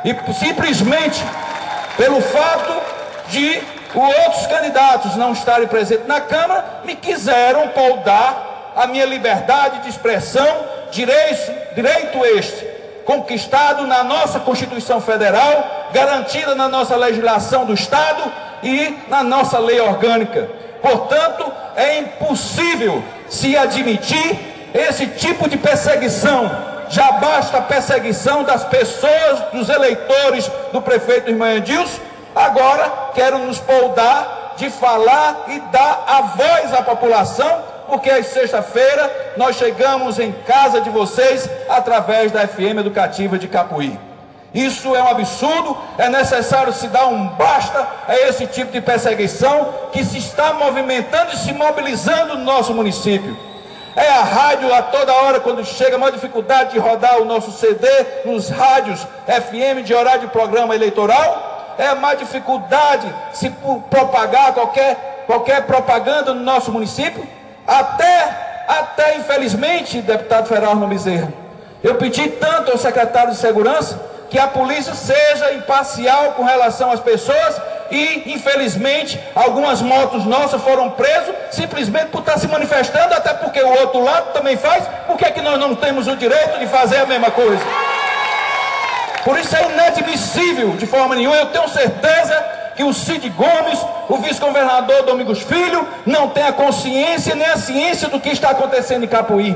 E simplesmente pelo fato de outros candidatos não estarem presentes na Câmara, me quiseram poldar a minha liberdade de expressão, direito este conquistado na nossa Constituição Federal, garantida na nossa legislação do Estado e na nossa lei orgânica. Portanto, é impossível se admitir esse tipo de perseguição. Já basta a perseguição das pessoas, dos eleitores do prefeito Irmã Edilson. Agora quero nos poldar de falar e dar a voz à população, porque às sexta-feira nós chegamos em casa de vocês através da FM Educativa de Capuí. Isso é um absurdo, é necessário se dar um basta a esse tipo de perseguição que se está movimentando e se mobilizando no nosso município. É a rádio a toda hora, quando chega, a maior dificuldade de rodar o nosso CD nos rádios FM de horário de programa eleitoral. É a mais dificuldade se propagar qualquer propaganda no nosso município. Até infelizmente, deputado Ferarno Bezerra, eu pedi tanto ao secretário de Segurança que a polícia seja imparcial com relação às pessoas e, infelizmente, algumas motos nossas foram presas simplesmente por estar se manifestando, até porque o outro lado também faz. Por que nós não temos o direito de fazer a mesma coisa? Por isso é inadmissível de forma nenhuma. Eu tenho certeza que o Cid Gomes, o vice-governador Domingos Filho, não tem a consciência nem a ciência do que está acontecendo em Capuí.